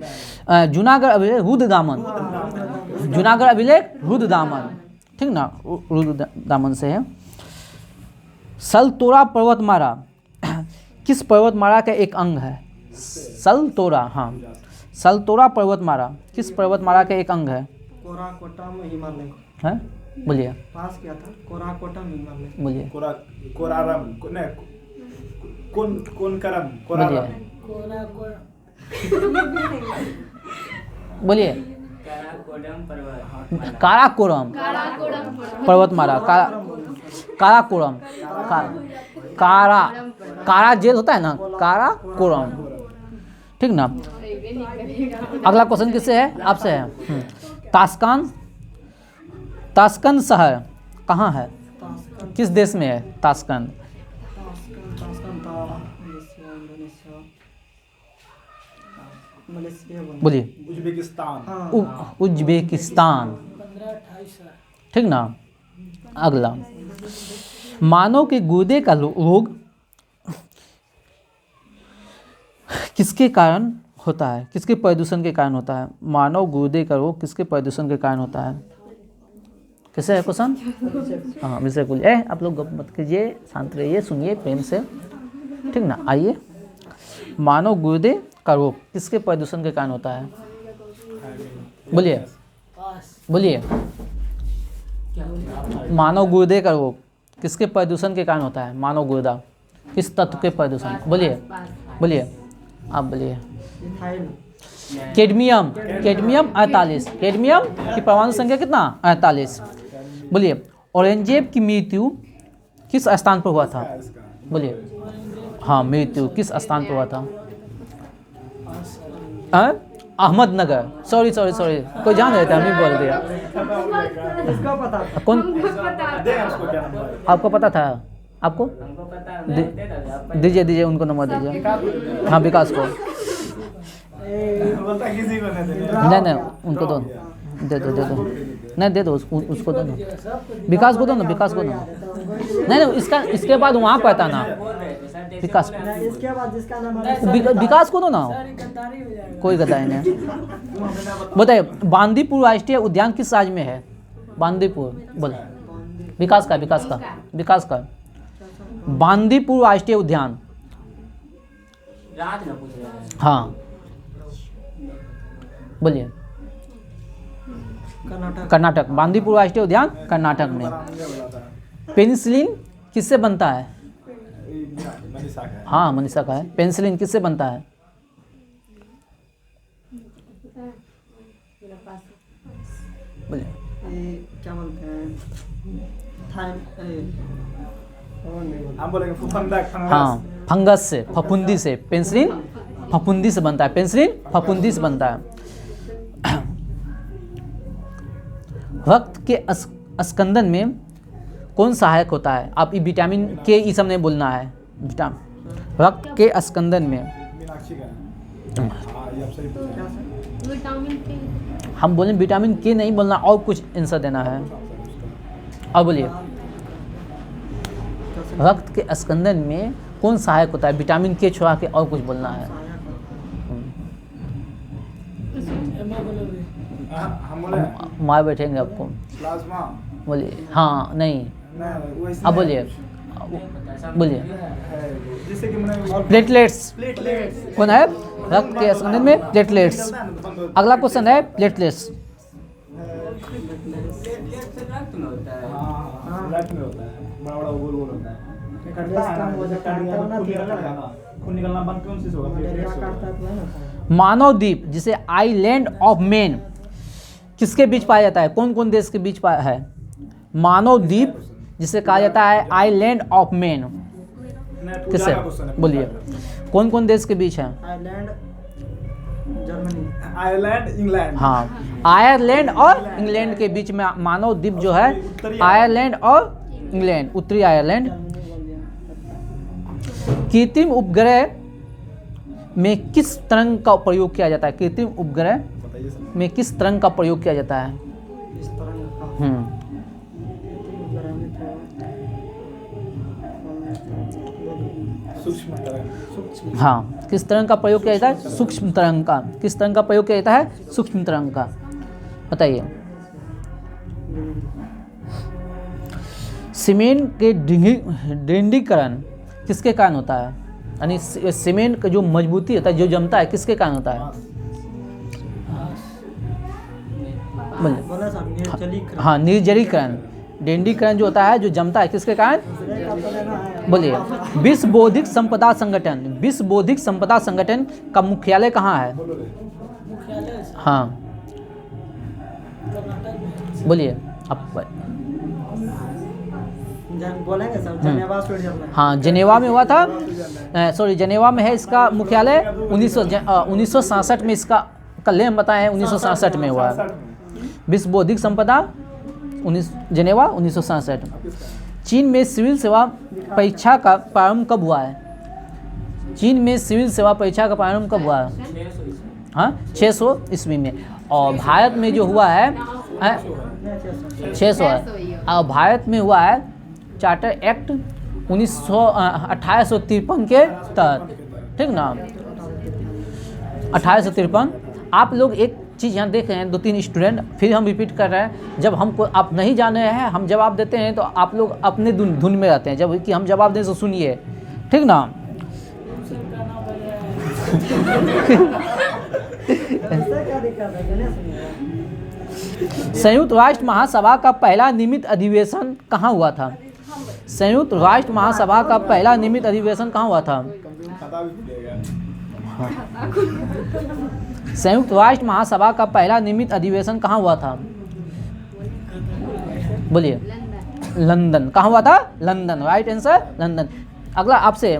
जूनागढ़ अभिलेख रुद्रदामन। जूनागढ़ अभिलेख रुद्रदामन। ठीक ना, रुद्रदामन से है। सलतोरा पर्वतमाला किस पर्वतमाला का एक अंग है? सलतोरा। हाँ, सलतोरा पर्वतमाला किस पर्वतमाला का एक अंग है? कोराकोटम हिमालय। है? बोलिए पास किया था। कोराकोटम हिमालय। बोलिए कोरारम। कौन करम। बोलिए बोलिए। काराकोरम पर्वतमाला। काराकोरम। कारा कारा जेल होता है ना, काराकोरम। ठीक ना। अगला क्वेश्चन किससे है? आपसे है। ताशकंद। ताशकंद शहर कहाँ है? किस देश में है ताशकंद? बोलिए। उज्बेकिस्तान। उज्बेकिस्तान। ठीक ना। अगला, मानव के गुर्दे का रोग किसके कारण होता है? किसके प्रदूषण के कारण होता है? मानव गुर्दे का रोग किसके प्रदूषण के कारण होता है? कैसे है क्वेश्चन? हाँ, विषय बोलिए। आप लोग गप मत कीजिए, शांत रहिए, सुनिए प्रेम से। ठीक ना। आइए, मानव गुर्दे का रोग किसके प्रदूषण के कारण होता है? बोलिए बोलिए। मानव गुर्दे का रोग किसके प्रदूषण के कारण होता है? मानव गुर्दा किस तत्व के प्रदूषण? बोलिए बोलिए, आप बोलिए। कैडमियम। कैडमियम 48। कैडमियम की परमाणु संख्या कितना? 48। बोलिए। औरंगजेब की मृत्यु किस स्थान पर हुआ था? बोलिए। हाँ, मृत्यु किस स्थान पर हुआ था? अहमदनगर। सॉरी सॉरी सॉरी, कोई जान रहे थे, हम ही बोल दिया। इसको पता। कौन? आपको पता था? आपको दीजिए दीजिए उनको नंबर दीजिए। हाँ, विकास को। बोलता है किसी को नहीं देने। नहीं नहीं उनको दो, दे दो नहीं दे दो उसको दो ना, विकास को दो ना, विकास को दो ना। नहीं इसका इसके बाद वहाँ पर था ना विकास, इसके बाद जिसका नाम विकास को दो ना, कोई गदाई नहीं। बताइए बांदीपुर राष्ट्रीय उद्यान किस राज्य में है? बांदीपुर बोल, विकास का बांदीपुर राष्ट्रीय उद्यान। हाँ बोलिए। कर्नाटक, बांदीपुर राष्ट्रीय उद्यान कर्नाटक में। पेनिसिलिन किससे बनता है? हाँ मनीषा का है। पेनिसिलिन किससे बनता है? बोलिए। क्या बोलते हैं, हम बोलेंगे फफूंदी। हाँ फंगस से, फफूंदी से। पेनिसिलिन फफूंदी से बनता है, पेनिसिलिन फफूंदी से बनता है। रक्त के अस्कंदन में कौन सहायक होता है? आप विटामिन के ये सब नहीं बोलना है। रक्त के अस्कंदन में मीनाक्षी का। हाँ ये आप सही बोल रहे हैं। विटामिन के हम बोलें विटामिन के नहीं बोलना, और कुछ आंसर देना है। और बोलिए रक्त के अस्कंदन में कौन सहायक होता है? विटामिन के छोड़ा के और कुछ बोलना है। हम बोले मार बैठेंगे आपको। प्लाज्मा। बोलिए। हाँ नहीं, वैसे अब बोलिए जिससे कि मैंने प्लेटलेट्स। प्लेटलेट्स। कौन है? रक्त के अस्कंदन में प्लेटलेट्स। अगला क्वेश्चन है प्लेटलेट्स। हाँ ब्लड में होता है, बड़ा बड़ा गोल गोल होता है। खून निकलना बंद कौन सी होगा? प्लेटलेट्स होगा। मानव द्वीप जिसे आइलैंड ऑफ मैन किसके बीच पाया जाता है? कौन कौन देश के बीच पाया है? मानव द्वीप जिसे कहा जाता है आइलैंड ऑफ मैन किससे? बोलिए कौन कौन देश के बीच है? Ireland, Germany. Ireland, England. हाँ आयरलैंड और इंग्लैंड के बीच में मानव द्वीप जो है, आयरलैंड और इंग्लैंड, उत्तरी आयरलैंड। कृत्रिम उपग्रह में किस तरंग का प्रयोग किया जाता है? कृत्रिम उपग्रह बताइए सर। में किस तरंग का प्रयोग किया जाता है? इस तरह का सूक्ष्म तरंग। हाँ किस तरंग का प्रयोग किया जाता है? सूक्ष्म तरंग का। किस तरंग का प्रयोग किया जाता है? सूक्ष्म तरंग का। बताइए। सीमेंट के दृढ़ीकरण किसके कारण होता है? यानी सीमेंट का जो मजबूती होता है, जो जमता है, किसके कारण होता है? बोलिए। बोला सर, निर्जलीकरण। हाँ निर्जलीकरण। दृढ़ीकरण जो होता है, जो जमता है, किसके कारण? बोलिए। विश्व बौद्धिक संपदा संगठन, विश्व बौद्धिक संपदा संगठन का मुख्यालय कहाँ है? हाँ बोलिए आप। बोलेंगे सर, जेनेवा स्विट्जरलैंड। हाँ जेनेवा में हुआ था, सॉरी जेनेवा में है इसका मुख्यालय। 1967 में इसका कलेम बताए हैं, 1967 में हुआ है। विश्व बौद्धिक संपदा जेनेवा 1967। चीन में सिविल सेवा परीक्षा का प्रारंभ कब हुआ है? चीन में सिविल सेवा परीक्षा का प्रारंभ कब हुआ है? हाँ 600 ईस्वी में। और भारत में जो हुआ है 600 है। और भारत में हुआ है चार्टर एक्ट 1853 के तहत, ठीक ना? 1853। आप लोग एक चीज़ यहाँ देख रहे हैं, 2-3 स्टूडेंट, फिर हम रिपीट कर रहे हैं। जब हमको आप नहीं जान रहे हैं, हम जवाब देते हैं तो आप लोग अपने धुन में रहते हैं। जब कि हम जवाब दें तो सुनिए, ठीक ना? संयुक्त राष्ट्र महासभा का पहला नियमित अधिवेशन कहाँ हुआ था? संयुक्त राष्ट्र महासभा का पहला नियमित अधिवेशन कहाँ हुआ था? खाता भी खुलेगा। संयुक्त राष्ट्र महासभा का पहला नियमित अधिवेशन कहाँ हुआ था? बोलिए। लंदन। कहाँ हुआ था? लंदन। Right answer London. अगला आपसे,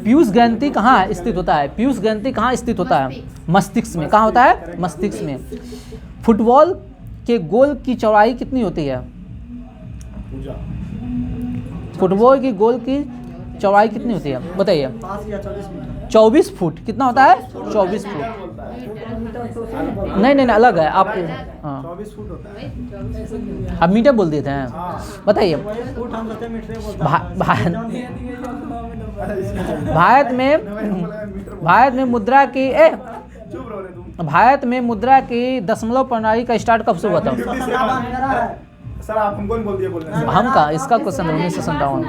पीयूष ग्रंथि कहाँ स्थित होता है? पीयूष ग्रंथि कहाँ स्थित होता है? मस्तिष्क में। कहाँ होता है? मस्तिष्क में। फुटबॉल के गोल की चौड़ाई कितनी होती है? फुटबॉल की गोल की चौड़ाई कितनी होती है? बताइए। 5 या 24 मीटर। 24 फुट। कितना होता है? 24 फुट। बोलता है नहीं नहीं नहीं, अलग है आप। हाँ 24 फुट होता है। आप मीटर बोल देते हैं। बताइए वही फुट हम कहते हैं मीटर बोलता भारत में भारत में मुद्रा की चुप रहो रे तुम। भारत में मुद्रा की दशमलव प्रणाली का स्टार्ट कब से हुआ था? सर आप हमको नहीं बोल दिया बोलने से। हम का इसका क्वेश्चन 1957।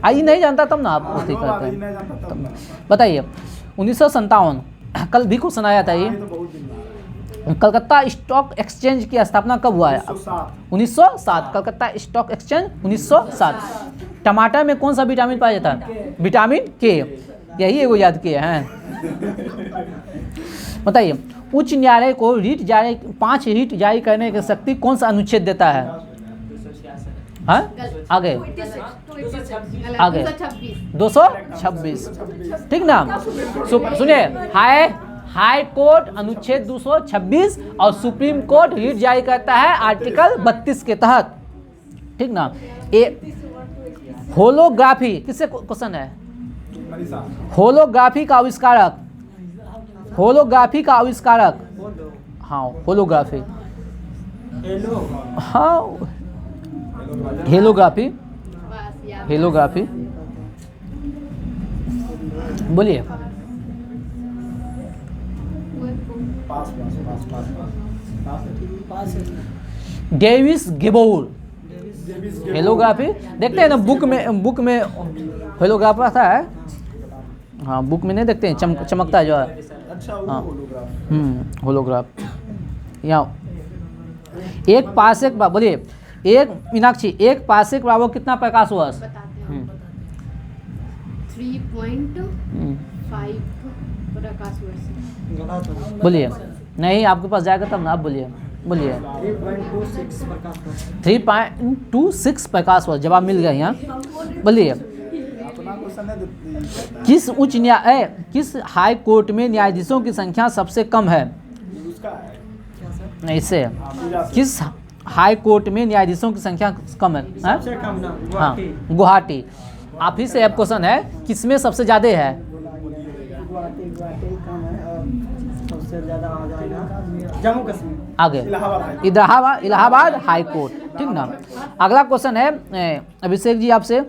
आई नहीं जानता तब ना आप होती दो बात करते ही हैं। नहीं जानता तब ना। बताइए 1957 कल भी क्वेश्चन आया था ये। ये तो बहुत दिन बाद। कलकत्ता स्टॉक एक्सचेंज की स्थापना कब हुआ है? 107। 1907। Calcutta stock exchange 1907। टमाटर में कौन सा विटामिन पाया जाता है? विटामिन के। यही एगो याद किए हैं। बताइए उच्च न्यायालय को रीट जारी 5 रीट जारी करने की शक्ति कौन सा अनुच्छेद देता है? हाँ आगे आगे 226। ठीक ना? सुनिए हाई कोर्ट अनुच्छेद 226 और सुप्रीम कोर्ट रीट जारी करता है आर्टिकल 32 के तहत। ठीक ना? होलोग्राफी किससे क्वेश्चन है? मनीषा। होलोग्राफी का आविष्कारक। होलोग्राफी का आविष्कारक। हाँ होलोग्राफी। हाँ हेलोग्राफी। हेलोग्राफी बोलिए। पास पास पास पास पास। डेविस गेबोर। डेविस हेलोग्राफी देखते हैं ना बुक में हेलोग्राफर आता है। हाँ बुक में नहीं देखते हैं चमकता है जो है। अच्छा वो हाँ। होलोग्राफ। होलोग्राफ। यहाँ एक पार्सेक बोलिए एक मीनाक्षी एक पार्सेक बराबर कितना प्रकाश वर्ष? बताते हैं 3.5 प्रकाश वर्ष। बोलिए। नहीं आपके पास जाएगा तब ना, आप बोलिए। 3.26 प्रकाश वर्ष। जवाब मिल गया यहाँ। बोलिए अपना क्वेश्चन है किस हाई कोर्ट में न्यायाधीशों की संख्या सबसे कम है? उसका है। नहीं इससे हाँ, पूजा से। किस हाई कोर्ट में न्यायाधीशों की संख्या कम है? हाँ? सबसे कम ना हाँ गुवाहाटी। गुवाहाटी। आप ही से अब क्वेश्चन है किसमें सबसे ज़्यादा है? गुवाहाटी कम है और सबसे ज़्यादा आ जाएगा जम्मू कश्मीर। आगे इलाहाबाद है। Allahabad high court. ठीक ना? अगला क्वेश्चन है अभिषेक जी आपसे,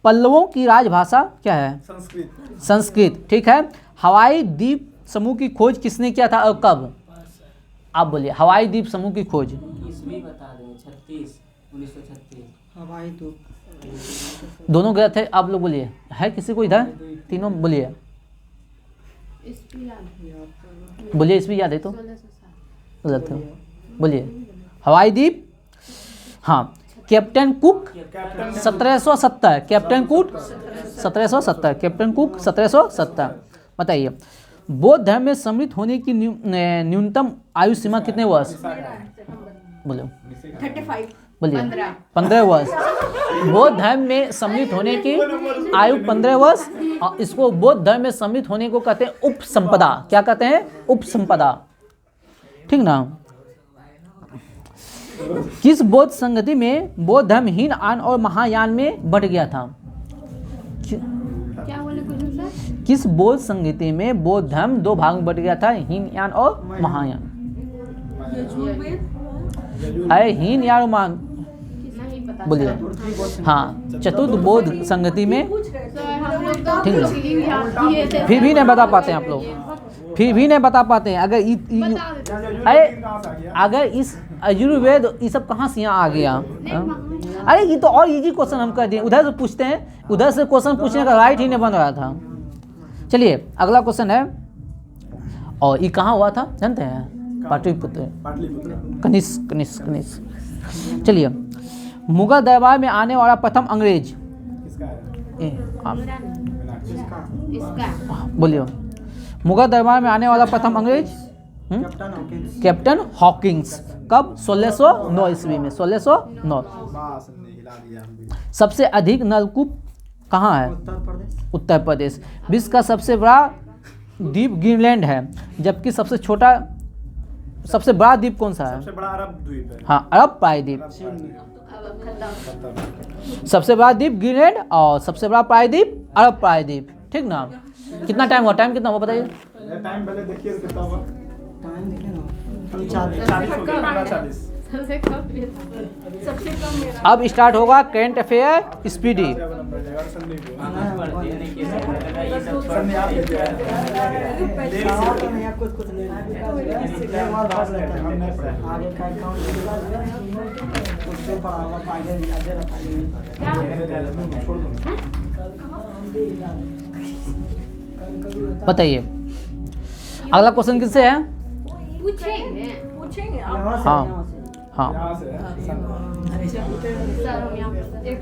पल्लवों की राजभाषा क्या है? संस्कृत। संस्कृत। ठीक है। हवाई द्वीप समूह की खोज किसने किया था और कब? आप बोलिए। हवाई द्वीप समूह की खोज ईस्वी बता दें 1936। हवाई तो दोनों गए थे। आप लोग बोलिए। है किसी को इधर? तीनों बोलिए। बोलिए इसमें याद है तो 1607। गलत है। बोलिए हवाई द्वीप। हाँ captain cook 1770। Captain cook 1770। Captain cook 1770। बताइए बौद्ध धर्म में सम्मिलित होने की न्यूनतम आयु सीमा कितने वर्ष? बोलो 35। बोलिए 15 वर्ष। बौद्ध धर्म में सम्मिलित होने की आयु 15 वर्ष। और इसको बौद्ध धर्म में सम्मिलित होने को कहते हैं उपसंपदा। क्या कहते हैं? उपसंपदा। ठीक ना? किस बौद्ध संगति में बौद्ध धर्म हीनयान और महायान में बंट गया था? क्या बोले क्वेश्चन सर? किस बौद्ध संगति में बौद्ध धर्म 2 भाग में बंट गया था? हीनयान और महायान। अरे हीनयान और नहीं पता। बोलिए। हाँ चतुर्थ बौद्ध संगति में। सर हम लोग तो ठीक है। फीलिंग याद किए थे। फिर भी नहीं बता पाते हैं आप लोग। फिर भी नहीं बता पाते हैं। अगर बता देते। अरे कहाँ से आ गया? अगर इस आयुर्वेद ये सब कहाँ से यहाँ आ गया? अरे ये तो और इजी क्वेश्चन हम कर दिए। उधर से पूछते हैं, उधर से क्वेश्चन पूछने का राइट ही नहीं बन रहा था। चलिए अगला क्वेश्चन है। और ये कहाँ हुआ था जानते हैं? पाटलिपुत्र। पाटलिपुत्र। कनिष्क। चलिए मुगल दरबार में आने वाला प्रथम अंग्रेज। किसका है? आप इसका बोलिए। मुगल दरबार में आने वाला प्रथम अंग्रेज कैप्टन हॉकिंस। Captain Hawkins. कब? 1609 ईस्वी में। 1609। बास ने हिला दिया हम भी। सबसे अधिक नलकूप कहाँ है? उत्तर प्रदेश। उत्तर प्रदेश। विश्व का सबसे बड़ा द्वीप ग्रीनलैंड है, जबकि सबसे बड़ा द्वीप कौन सा है? सबसे बड़ा अरब द्वीप है। हाँ अरब प्रायद्वीप। अब खत्म। सबसे बड़ा द्वीप ग्रीनलैंड और सबसे बड़ा प्रायद्वीप अरब प्रायद्वीप। ठीक ना? कितना टाइम हुआ? टाइम कितना हुआ बताइए? टाइम पहले देखिए कितना हुआ। टाइम देखे ना, हम 40 40 हो गया, 40। सबसे कम मेरा। सबसे कम मेरा। अब स्टार्ट होगा करंट अफेयर स्पीडी। नंबर जाएगा संदीप को। ये सब संदीप आप ले जाए। नहीं आप कुछ ले एक बार बात लेते हैं, हमने पढ़ा। आगे का अकाउंट उससे बढ़ावा आगे आगे रखेंगे। छोड़ दूंगा। बताइए अगला क्वेश्चन किससे है? पूछेंगे। यहाँ से हाँ। यहाँ से हाँ यहाँ से सर हम यहाँ पे एक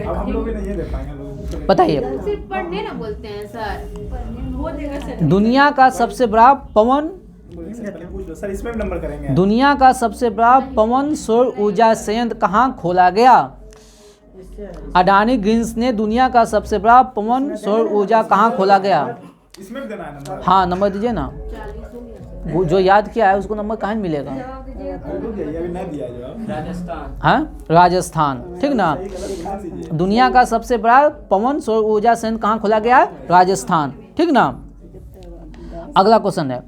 अब हम लोग भी नहीं ये दे पाएंगे लोग। बताइए सिर्फ पढ़ने ना बोलते हैं सर। वो देगा सर। दुनिया का सबसे बड़ा पवन पहले पूछ लो सर, इसमें भी नंबर करेंगे। दुनिया का सबसे बड़ा पवन सौर ऊर्जा संयंत्र कहाँ खोला गया? अडानी ग्रीन्स ने दुनिया का सबसे बड़ा पवन सौर ऊर्जा कहाँ खोला गया? इसमें भी देना है नंबर। हाँ नंबर दीजिए ना। वो जो याद किया है उसको नंबर कहाँ मिलेगा? रुक जाइए, अभी नहीं दिया जवाब। राजस्थान। हाँ राजस्थान, ठीक ना। सही गलत बता दीजिए। दुनिया का सबसे बड़ा पवन सौर ऊर्जा संयंत्र कहाँ खोला गया? राजस्थान, ठीक ना। अगला क्वेश्चन है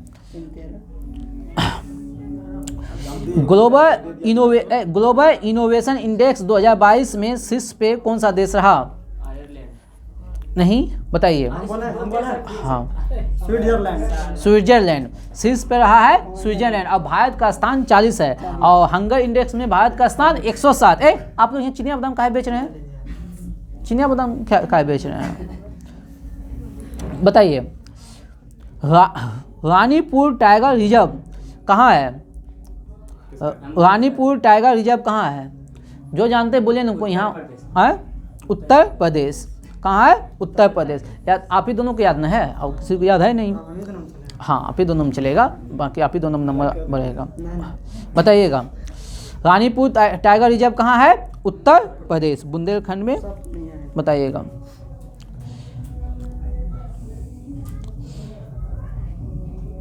ग्लोबल इनोवेशन इंडेक्स 2022 में शीर्ष पे कौन सा देश रहा? आयरलैंड। नहीं बताइए। हम बोले हाँ स्विट्जरलैंड। स्विट्जरलैंड शीर्ष पे रहा है स्विट्जरलैंड। और भारत का स्थान 40 है और हंगर इंडेक्स में भारत का स्थान 107। आप लोग यहाँ चिनिया बादाम काहे बेच रहे हैं? चिनिया बादाम काहे बेच रहे हैं बताइए। रानीपुर टाइगर रिजर्व कहाँ है? रानीपुर टाइगर रिजर्व कहाँ है? जो जानते बोलिए ना को यहाँ है। उत्तर प्रदेश। कहाँ है? उत्तर प्रदेश। याद आप ही दोनों को याद ना है और किसी को याद है नहीं? हमें तो नाम चले हाँ आप ही दोनों में चलेगा, बाकी आप ही दोनों में नंबर बढ़ेगा। बताइएगा रानीपुर टाइगर रिजर्व कहाँ है? उत्तर प्रदेश, बुंदेलखंड में। सब नहीं है। बताइएगा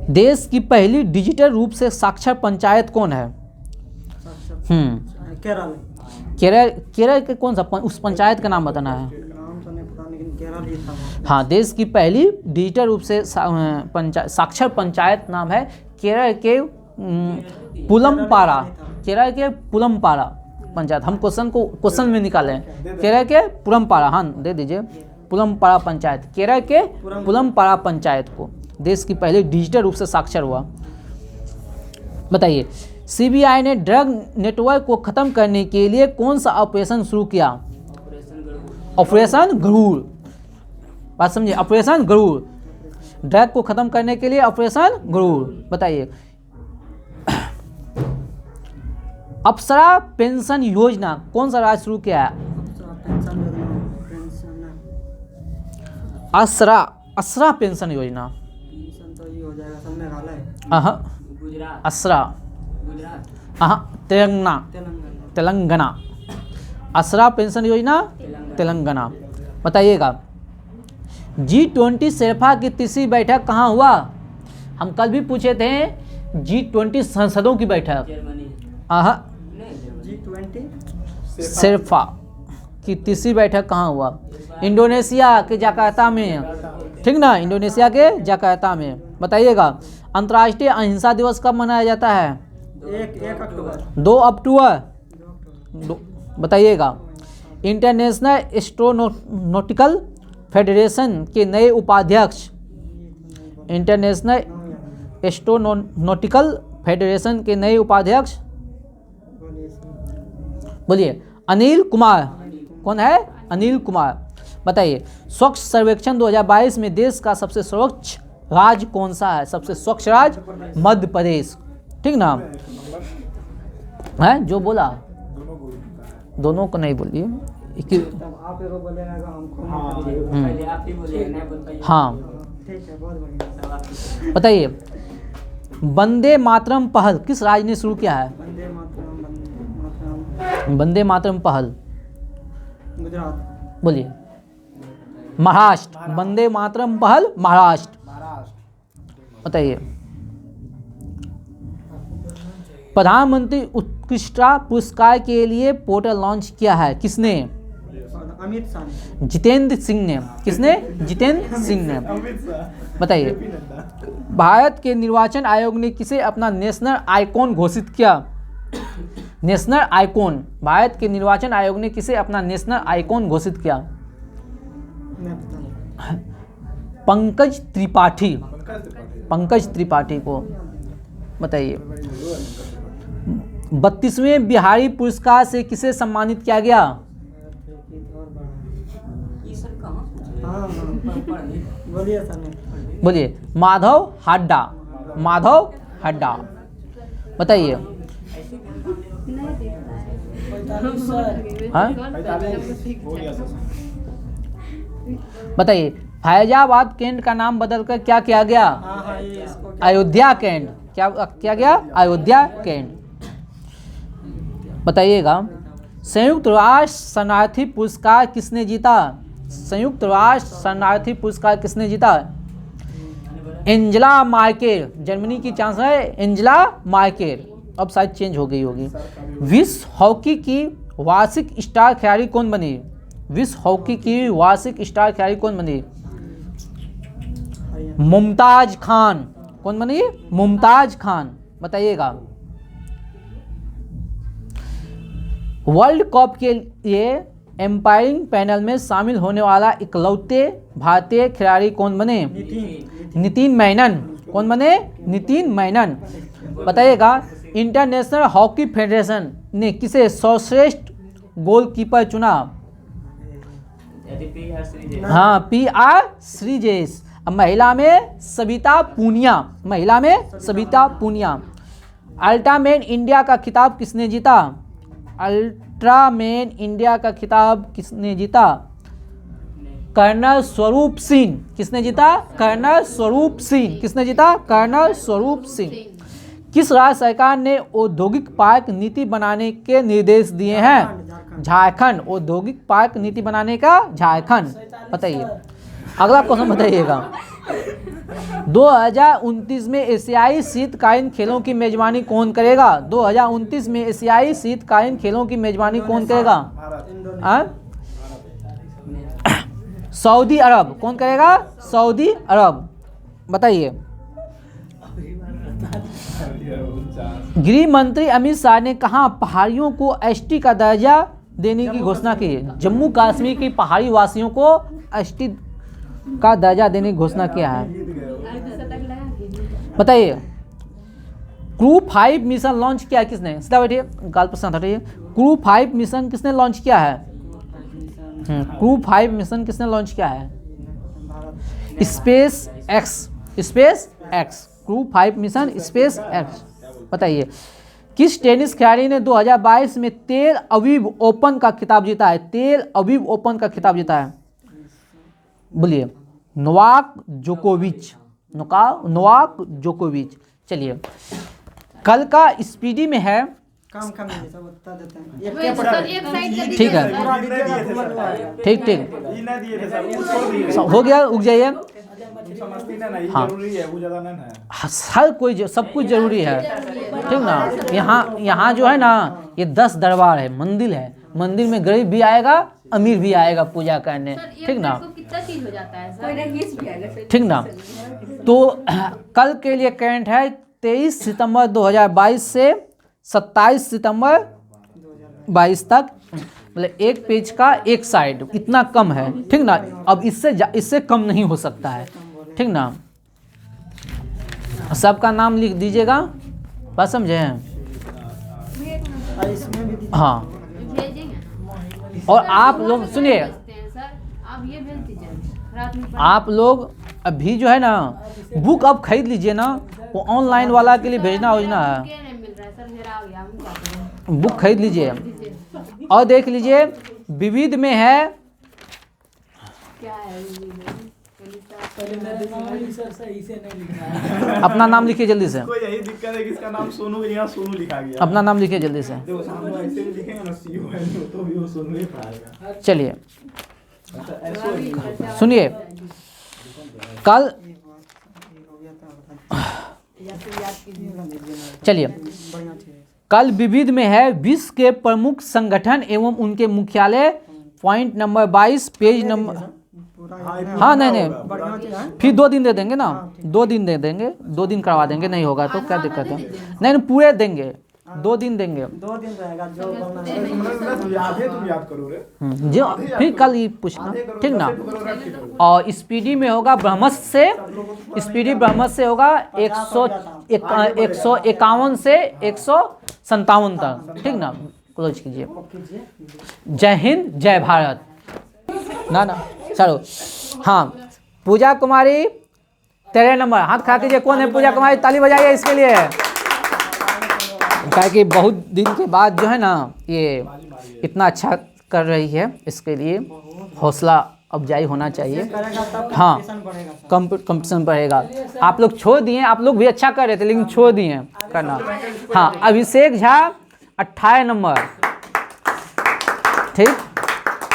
देश की पहली डिजिटल रूप से साक्षर पंचायत कौन है? केरल। केरल के कौन सा उस पंचायत का नाम बताना है? नाम तो नहीं पता लेकिन केरल ही था वो। हाँ देश की पहली डिजिटल रूप से साक्षर पंचायत नाम है केरल के पुलमपारा। केरल के पुलमपारा पंचायत। हम क्वेश्चन में निकाले केरल के पुलमपारा। हाँ दे दीजिए पुलमपारा पंचायत। केरल के पुलमपारा पंचायत को देश की पहली डिजिटल रूप से साक्षर हुआ। बताइए सीबीआई ने ड्रग नेटवर्क को खत्म करने के लिए कौन सा ऑपरेशन शुरू किया? ऑपरेशन गरुड़। बात समझिए, ऑपरेशन गरुड़। ड्रग को खत्म करने के लिए ऑपरेशन गरुड़। बताइए अप्सरा पेंशन योजना कौन सा राज्य शुरू किया है? असरा पेंशन योजना। पेंशन तो ये हो जाएगा सब मेघालय। गुजरात। असरा गुजरात। तेलंगाना। असरा पेंशन योजना तेलंगाना। बताइएगा G20 शेरपा की तीसरी बैठक कहाँ हुआ? हम कल भी पूछे थे G20 संसदों की बैठक। जर्मनी। G20 शेरपा की तीसरी बैठक कहाँ हुआ? इंडोनेशिया के जकार्ता में, ठीक ना। इंडोनेशिया के जकार्ता में। बताइएगा अंतर्राष्ट्रीय अहिंसा दिवस कब मनाया जाता है? 1 अक्टूबर। 2 अक्टूबर। बताइएगा इंटरनेशनल एस्ट्रोनॉटिकल फेडरेशन के नए उपाध्यक्ष। इंटरनेशनल एस्ट्रोनॉटिकल फेडरेशन के नए उपाध्यक्ष बोलिए। अनिल कुमार। कौन है? अनिल कुमार। बताइए स्वच्छ सर्वेक्षण 2022 में देश का सबसे स्वच्छ राज्य कौन सा है? सबसे स्वच्छ राज्य मध्य प्रदेश, ठीक ना है। जो बोला दोनों को नहीं बोलिए। तब आप एगो बोलेगा तो हमको हाँ। पहले आप ही बोलिए, नहीं बोल पाइए। हाँ ठीक है, बहुत बढ़िया। सब आप ही। बताइए वंदे मातरम पहल किस राज्य ने शुरू किया है? वंदे मातरम, वंदे मातरम। वंदे मातरम पहल गुजरात। बोलिए। महाराष्ट्र। वंदे मातरम पहल महाराष्ट्र। बताइए प्रधानमंत्री उत्कृष्टता पुरस्कार के लिए पोर्टल लॉन्च किया है किसने? अमित शाह ने। जितेंद्र सिंह ने। किसने? जितेंद्र सिंह ने। अमित शाह। बताइए, जेपी नड्डा। भारत के निर्वाचन आयोग ने किसे अपना नेशनल आइकॉन घोषित किया? नेशनल आइकॉन, भारत के निर्वाचन आयोग ने किसे अपना नेशनल आइकॉन घोषित किया? मैं पता नहीं। पंकज त्रिपाठी। पंकज त्रिपाठी। पंकज त्रिपाठी को। बताइए, 32वें बिहारी पुरस्कार से किसे सम्मानित किया गया? ये सब कहाँ से? हाँ हाँ बोलिए सर मैं। बोलिए। माधव हड्डा। माधव हड्डा। बताइए। नहीं दिखता है। हाँ? 45 हो गया सर। बताइए, फैजाबाद कैंट का नाम बदलकर क्या किया गया? हाँ हाँ ये इसको क्या अयोध्या कैंट। क्या किया गया? अयोध्या कैंट। बताइएगा, संयुक्त राष्ट्र शरणार्थी पुरस्कार किसने जीता? संयुक्त राष्ट्र शरणार्थी पुरस्कार किसने जीता? Angela Merkel. जर्मनी की चांसलर एंजेला मार्केल, अब शायद चेंज हो गई होगी। विश्व हॉकी की वार्षिक स्टार खिलाड़ी कौन बनी? विश्व हॉकी की वार्षिक स्टार खिलाड़ी कौन बनी? मुमताज खान। कौन बनी? मुमताज खान। बताइएगा, वर्ल्ड कप के लिए एम्पायरिंग पैनल में शामिल होने वाला इकलौते भारतीय खिलाड़ी कौन बने? नितिन मेनन। कौन बने? नितिन मेनन। बताइएगा, इंटरनेशनल हॉकी फेडरेशन ने किसे सर्वश्रेष्ठ गोलकीपर चुना? हाँ, PR श्रीजेश। अब महिला में सविता पूनिया। महिला में सविता पूनिया। अल्ट्रामैन इंडिया का खिताब किसने जीता? अल्ट्रामैन इंडिया का खिताब किसने जीता? कर्नल स्वरूप सिंह। किसने जीता? कर्नल स्वरूप सिंह। किसने जीता? कर्नल स्वरूप सिंह। किस राज्य सरकार ने औद्योगिक पार्क नीति बनाने के निर्देश दिए हैं? झारखंड। औद्योगिक पार्क नीति बनाने का झारखंड। बताइए, अगला क्वेश्चन बताइएगा, 2029 में एशियाई शीतकालीन खेलों की मेजबानी कौन करेगा? 2029 में एशियाई शीतकालीन खेलों की मेजबानी कौन करेगा? सऊदी अरब। कौन करेगा? सऊदी अरब। बताइए, गृह मंत्री अमित शाह ने कहा पहाड़ियों को ST का दर्जा देने की घोषणा की? जम्मू कश्मीर की पहाड़ी वासियों को ST का दर्जा देने की घोषणा किया है। बताइए, क्रू 5 मिशन लॉन्च किया किसने? सीधा बैठिए, गाल पर साथ हटाइए। क्रू 5 मिशन किसने लॉन्च किया है? क्रू 5 मिशन किसने लॉन्च किया है? Space x. Crew 5 mission space x. बताइए, किस टेनिस खिलाड़ी ने 2022 में तेल अवीव ओपन का खिताब जीता है? तेल अवीव ओपन का खिताब जीता है? बोलिए। नोवाक जोकोविच। नोवाक जोकोविच। चलिए, कल का स्पीडी में है। काम सब बता देते हैं। एक साइड का ठीक है, पूरा दीजिएगा। ठीक। ये ना दिए थे सर, वो छोड़ दिए। हो गया, उग जाइए। समझती ना ये हाँ। जरूरी है, वो ज्यादा नहीं है। हर कोई सब कुछ जरूरी है, ठीक ना। यहाँ जो है ना, ये 10 दरबार है, मंदिर है। मंदिर में गरीब भी आएगा, अमीर भी आएगा पूजा करने, ठीक ना। कितना चीज हो जाता है सर? ठीक ना। तो कल के लिए करंट है 23 सितंबर 2022 से 27 सितंबर 22 तक, मतलब एक पेज का एक साइड, इतना कम है, ठीक ना। अब इससे कम नहीं हो सकता है, ठीक ना। सबका नाम लिख दीजिएगा, बात समझे हैं? इसमें भी हाँ, भेजेंगे और आप लोग सुनिए, सर, आप ये भेज दीजिए रात में। आप लोग अभी जो है ना बुक अब खरीद लीजिए ना, वो ऑनलाइन वाला के लिए भेजना है। क्या नहीं मिल रहा है सर, मेरा आ गया, हम क्या करें? बुक खरीद लीजिए और देख लीजिए, विविध में है। क्या है अपना नाम लिखिए जल्दी से, कोई यही दिक्कत है कि इसका नाम सोनू की जगह सोनू लिखा गया। अपना नाम लिखिए जल्दी से। देखो सामने ऐसे भी लिखेंगे ना सीओ है तो भी वो सोनू ही पाएगा। चलिए अच्छा ऐसे सुनिए, कल चलिए कल विविध में है विश्व के प्रमुख संगठन एवं उनके मुख्यालय पॉइंट नंबर 22 पेज नंबर, हाँ नहीं नहीं फिर 2 दिन दे देंगे ना, 2 दिन दे देंगे, 2 दिन करवा देंगे, नहीं होगा तो क्या दिक्कत है, नहीं पूरे देंगे, 2 दिन देंगे 2 दिन रहेगा जो बनना है। तुम याद है, तुम याद करो रे। जो फिर कल ही पूछना, ठीक ना। और स्पीडी में होगा ब्रह्मस से, स्पीडी ब्रह्मस से होगा 151 से 157 तक, ठीक ना। क्लोज कीजिए। जय हिंद जय भारत। ना ना चलो, हाँ पूजा कुमारी 13 नंबर, हाथ खड़ा कीजिए। कौन है पूजा कुमारी? ताली बजाइए इसके लिए, क्या कि बहुत दिन के बाद जो है ना ये इतना अच्छा कर रही है, इसके लिए हौसला अफजाई होना चाहिए। हाँ कंपटीशन बढ़ेगा। आप लोग छोड़ दिए, आप लोग भी अच्छा कर रहे थे लेकिन छोड़ दिए करना। हाँ अभिषेक झा 28 नंबर, ठीक।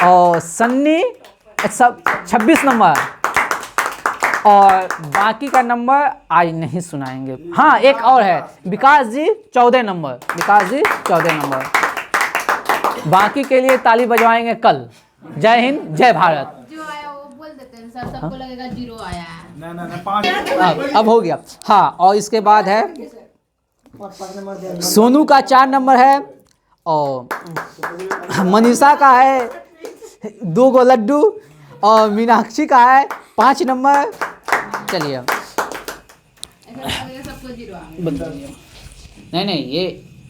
और सन्नी 26 नंबर, और बाकी का नंबर आज नहीं सुनाएंगे। हाँ एक और है, विकास जी 14 नंबर, विकास जी 14 नंबर। बाकी के लिए ताली बजवाएंगे कल। जय हिंद जय भारत। जो आया वो बोल देते हैं सर, सबको लगेगा 0 आया है। ना 5 अब हो गया। हाँ और इसके बाद है सोनू का 4 नंबर है, और मनीषा का है 2 गो लड्डू, और मीनाक्षी का है 5 नंबर। चलिए ऐसा लगेगा सबको 0 आ गया। नहीं ये